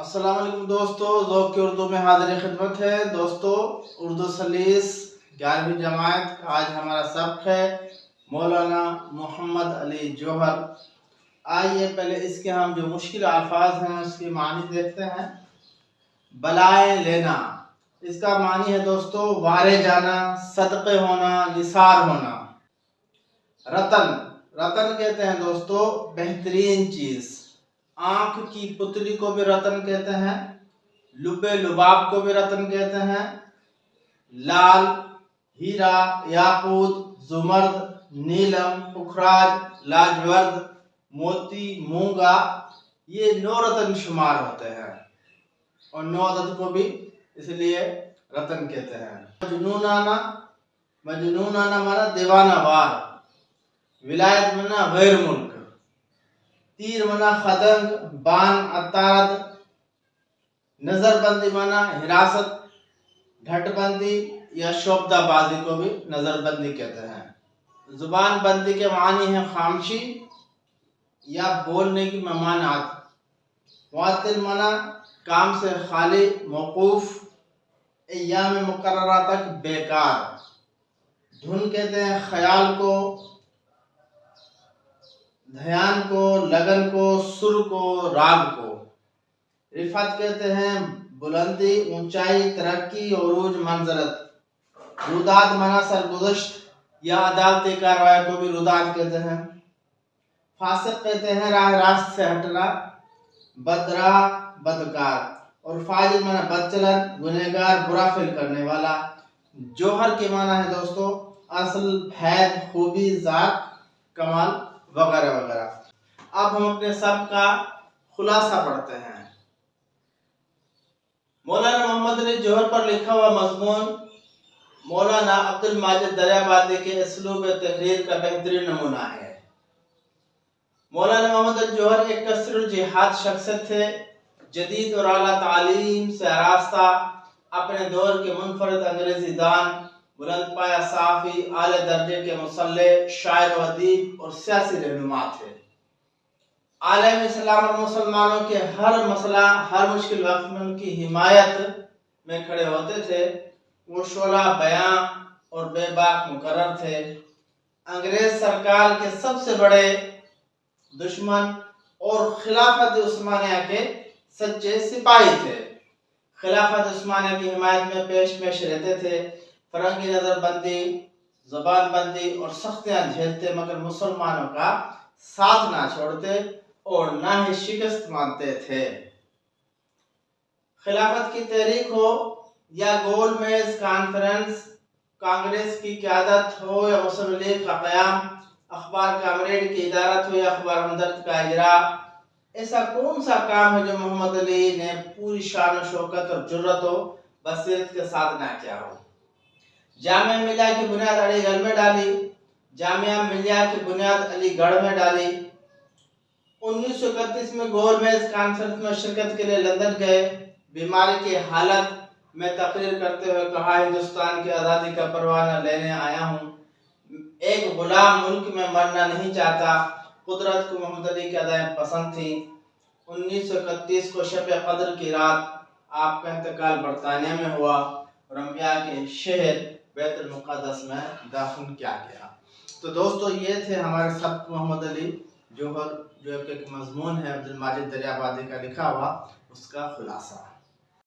अस्सलाम वालेकुम दोस्तों, ज़ौक़ की उर्दू में हाज़िर खिदमत है। दोस्तों, उर्दू सलीस 11वीं जमात का आज हमारा सबक है मौलाना मोहम्मद अली जौहर। आइए पहले इसके हम जो मुश्किल अल्फाज हैं उसके मानी देखते हैं। बलाए लेना, इसका मानी है दोस्तों वारे जाना, सदक़े होना, निसार होना। रतन, रतन कहते हैं दोस्तों बेहतरीन चीज़। आंख की पुतली को भी रतन कहते हैं, लुबे लुबाब को भी रतन कहते हैं। लाल, हीरा, याकूत, जुमर्द, नीलम, पुखराज, लाजवर्द, मोती, मूंगा, ये 9 रतन शुमार होते हैं और 9 अदद को भी इसलिए रतन कहते हैं। मजनूनाना, मजनूनाना माना दीवाना वार। विलायत माना गैर मुल्क। तीर मना खदंग, बान, अतारद। नजरबंदी माना हिरासत, ढटबंदी या शोबदाबाजी को भी नजरबंदी कहते हैं। जुबान बंदी के मानी है खामशी या बोलने की ममानात। वातिल मना काम से खाली, मौकूफ, अय्याम मुकर्ररा तक बेकार। धुन कहते हैं ख्याल को, ध्यान को, लगन को, सुर को, राग को। रिफत कहते हैं बुलंदी, ऊंचाई, तरक्की, उरूज, मंजरत। रुदात मना सरगुज़श्त या अदालती कार्रवाई को भी रुदात कहते हैं। फासिक कहते हैं राह रास्त से हटना, बदराह, बदकार। और फाजिल मना बदचलन, गुनहगार, बुरा फेल करने वाला। जौहर के माना है दोस्तों असल, हैद, खूबी, ज़ात, कमाल वगैरह वगैरह। अब हम अपने सब का खुलासा पढ़ते हैं। मौलाना मोहम्मद अली जौहर पर लिखा हुआ मजमून मौलाना अब्दुल माजिद दरियाबादी के इसलूब तहरीर का बेहतरीन नमूना है। मौलाना मोहम्मद अली जौहर एक कसरुल जिहाद शख्सियत थे, जदीद और आला तालीम से आरास्ता, अपने दौर के मुनफरद अंग्रेजी दान, बुलंद पाया साफी, आले दर्जे के मुसल्ले, शायर व अदीब और सियासी रहनुमा थे। आलम इस्लाम और मुसलमानों के हर मसला, हर मुश्किल वक्त में उनकी हिमायत में खड़े होते थे। वो शोला बयां और बेबाक मुकर्रर थे। अंग्रेज सरकार के सबसे बड़े दुश्मन और खिलाफत उस्मानिया के सच्चे सिपाही थे। खिलाफत उस्मानिया की हिमायत में पेश रहते थे। फरंगी नजरबंदी, ज़बानबंदी और सख्तियां झेलते, मगर मुसलमानों का साथ ना छोड़ते और ना ही शिकस्त मानते थे। खिलाफत की तहरीक हो या गोल मेज कॉन्फ्रेंस, कांग्रेस की क़यादत हो या मुस्लिम लीग का क़याम, अखबार कामरेड की इदारत हो या अखबार हमदर्द का इजरा, ऐसा कौन सा काम है जो मोहम्मद अली ने पूरी शान और शौकत और जुर्रत और बसीरत के साथ ना किया हो। जामिया मिलिया की बुनियाद अलीगढ़ में डाली, जामिया मिलिया की बुनियाद अलीगढ़ में डाली। 1931 में गोल मेज कॉन्फ्रेंस में शिरकत के लिए लंदन गए। बीमारी की हालत में तकरीर करते हुए कहा, हिंदुस्तान की आज़ादी का परवाना लेने आया हूँ। एक गुलाम मुल्क में मरना नहीं चाहता। कुदरत को मोहम्मद अली की अदाएं पसंद थी। 1931 को शब कद्र की रात आपका इंतकाल बरतानिया में हुआ और अंबिया के शहर बैतुल मुक़द्दस में दफन किया गया। तो दोस्तों, ये थे हमारे सबक मोहम्मद अली जौहर, जो एक मजमून है अब्दुल माजिद दरियाबादी का लिखा हुआ, उसका खुलासा।